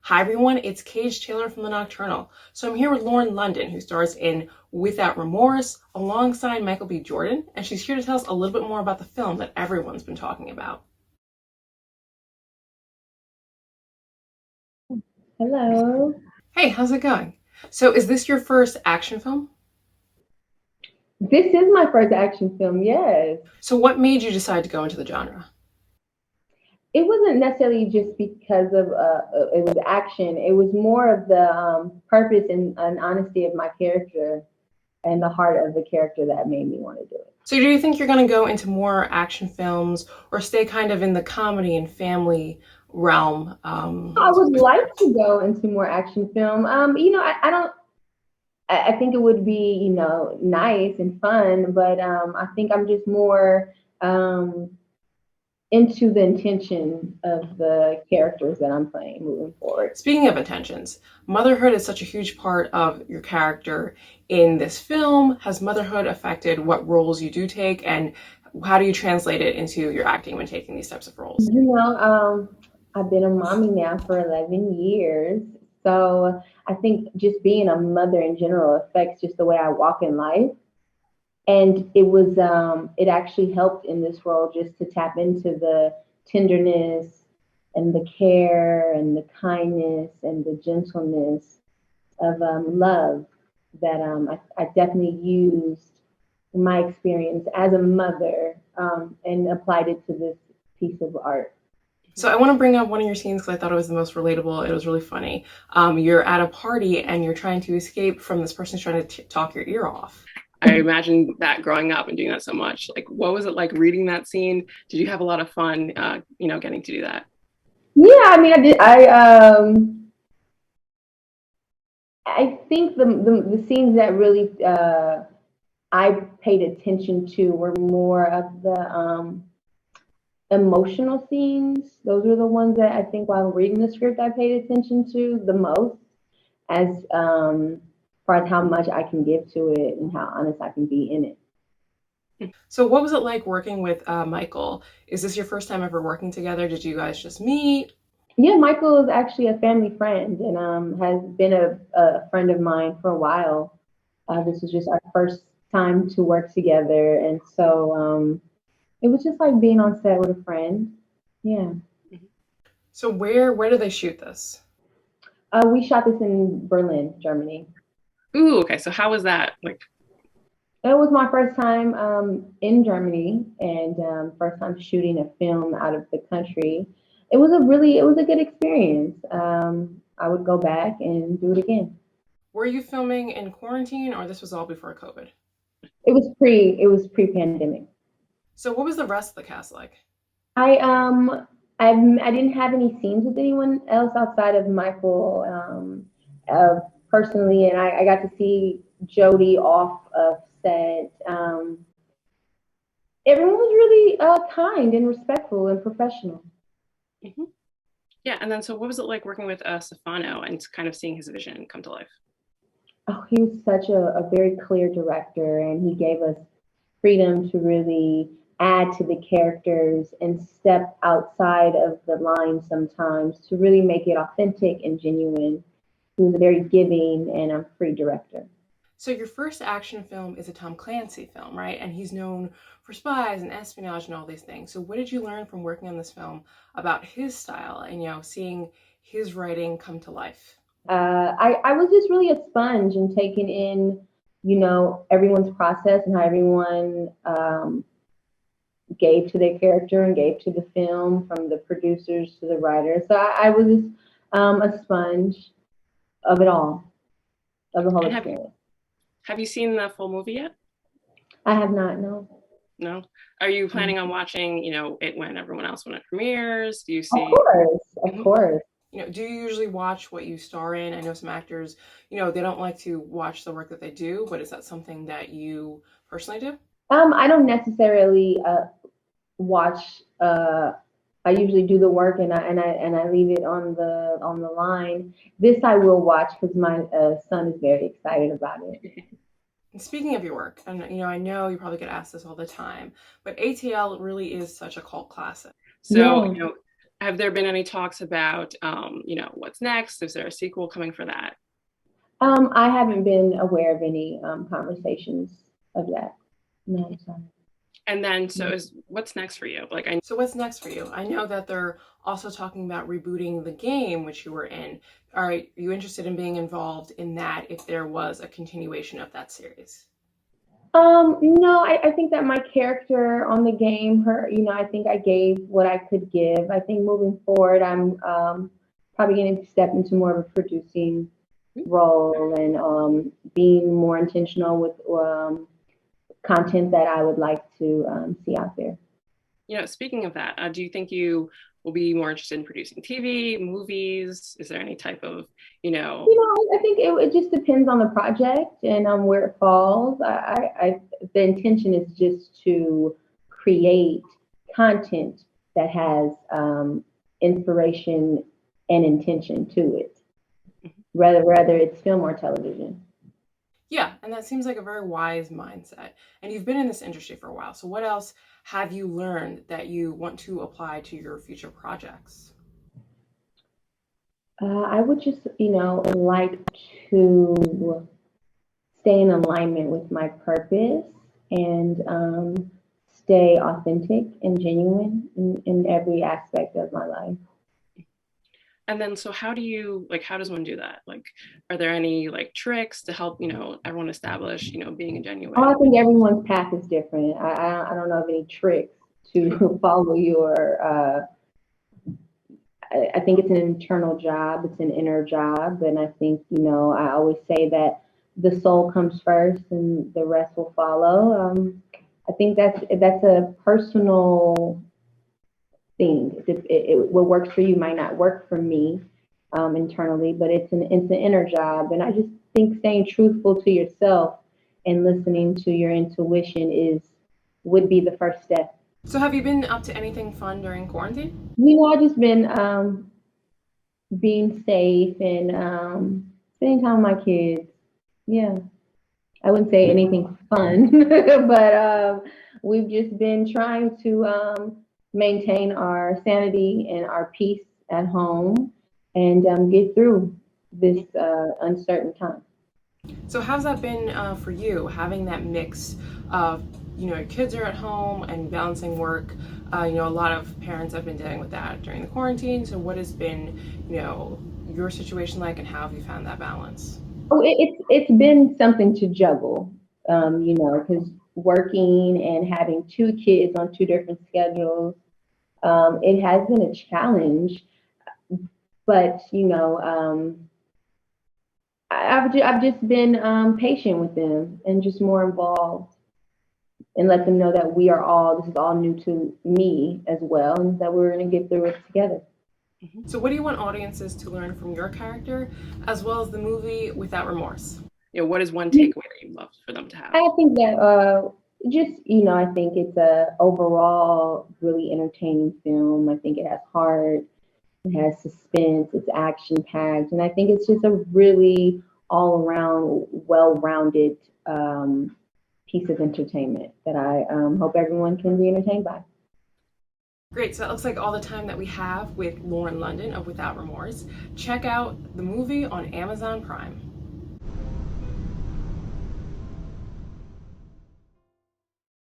Hi everyone, it's Cage Taylor from The Nocturnal. So I'm here with Lauren London, who stars in Without Remorse, alongside Michael B. Jordan, and she's here to tell us a little bit more about the film that everyone's been talking about. Hello. Hey, how's it going? So is this your first action film? This is my first action film, yes. So what made you decide to go into the genre? It wasn't necessarily just because of it was action. It was more of the purpose and honesty of my character and the heart of the character that made me want to do it. So do you think you're going to go into more action films or stay kind of in the comedy and family realm? I would like to go into more action film. I don't. I think it would be, nice and fun, but I think I'm just more um, into the intention of the characters that I'm playing moving forward. Speaking of intentions, motherhood is such a huge part of your character in this film. Has motherhood affected what roles you do take, and how do you translate it into your acting when taking these types of roles? I've been a mommy now for 11 years. So I think just being a mother in general affects just the way I walk in life. And it actually helped in this role just to tap into the tenderness and the care and the kindness and the gentleness of love that I definitely used my experience as a mother and applied it to this piece of art. So I want to bring up one of your scenes because I thought it was the most relatable. It was really funny. You're at a party and you're trying to escape from this person who's trying to talk your ear off. I imagine that growing up and doing that so much. Like, what was it like reading that scene? Did you have a lot of fun, getting to do that? Yeah, I mean, I did. I think the scenes that really I paid attention to were more of the emotional scenes. Those were the ones that I think while reading the script I paid attention to the most, as far as how much I can give to it and how honest I can be in it. So, what was it like working with Michael? Is this your first time ever working together? Did you guys just meet? Yeah, Michael is actually a family friend and has been a friend of mine for a while. This was just our first time to work together, and so it was just like being on set with a friend. Yeah. So, where do they shoot this? We shot this in Berlin, Germany. Ooh, okay. So, how was that? Like, It was my first time in Germany and first time shooting a film out of the country. It was a good experience. I would go back and do it again. were you filming in quarantine, or this was all before COVID? It was pre-pandemic. So, what was the rest of the cast like? I I didn't have any scenes with anyone else outside of Michael personally, and I got to see Jody off of set. Everyone was really kind and respectful and professional. Mm-hmm. Yeah, and then so what was it like working with Stefano and kind of seeing his vision come to life? Oh, he was such a very clear director, and he gave us freedom to really add to the characters and step outside of the line sometimes to really make it authentic and genuine. He was a very giving and a free director. So your first action film is a Tom Clancy film, right? And he's known for spies and espionage and all these things. So what did you learn from working on this film about his style and seeing his writing come to life? I was just really a sponge and taking in, everyone's process and how everyone gave to their character and gave to the film, from the producers to the writers. So I was just a sponge of it all, of the whole And experience. have you seen the full movie yet? I have not, no. No. Are you planning on watching, it when it premieres? Do you Of see? course, of Mhm. course. Do you usually watch what you star in? I know some actors, they don't like to watch the work that they do, but is that something that you personally do? I don't necessarily watch. I usually do the work and I leave it on the line. This I will watch because my son is very excited about it. And speaking of your work, and I know you probably get asked this all the time, but ATL really is such a cult classic. So, Yeah. Have there been any talks about, what's next? Is there a sequel coming for that? I haven't been aware of any conversations of that. No, I'm sorry. And then, so is what's next for you? So what's next for you? I know that they're also talking about rebooting the game which you were in. Are you interested in being involved in that if there was a continuation of that series? No, I think that my character on the game, I think I gave what I could give. I think moving forward, I'm probably going to step into more of a producing role and being more intentional with content that I would like to see out there. Speaking of that, do you think you will be more interested in producing TV, movies? Is there any type of, you know, I think it just depends on the project and where it falls. The intention is just to create content that has inspiration and intention to it, whether it's film or television. Yeah, and that seems like a very wise mindset. And you've been in this industry for a while. So what else have you learned that you want to apply to your future projects? I would just, like to stay in alignment with my purpose and stay authentic and genuine in every aspect of my life. And then, so how does one do that? Like, are there any like tricks to help, everyone establish, being a Oh, I genuine? think everyone's path is different. I don't know of any tricks to follow your. I think it's an internal job. It's an inner job, and I think I always say that the soul comes first, and the rest will follow. I think that's a personal thing. What works for you might not work for me internally, but it's an inner job, and I just think staying truthful to yourself and listening to your intuition would be the first step. So have you been up to anything fun during quarantine? I've just been being safe and spending time with my kids. Yeah, I wouldn't say anything fun, but we've just been trying to maintain our sanity and our peace at home and get through this uncertain time. So how's that been for you, having that mix of, your kids are at home and balancing work? A lot of parents have been dealing with that during the quarantine. So what has been, your situation like, and how have you found that balance? Oh, it's been something to juggle, because working and having two kids on two different schedules, it has been a challenge. But I've just been patient with them and just more involved and let them know that this is all new to me as well, and that we're going to get through it together. So what do you want audiences to learn from your character as well as the movie Without Remorse? What is one takeaway that you'd love for them to have? I think that just I think it's a overall really entertaining film. I think it has heart, it has suspense, it's action packed, and I think it's just a really all around well rounded piece of entertainment that I hope everyone can be entertained by. Great. So that looks like all the time that we have with Lauren London of Without Remorse. Check out the movie on Amazon Prime.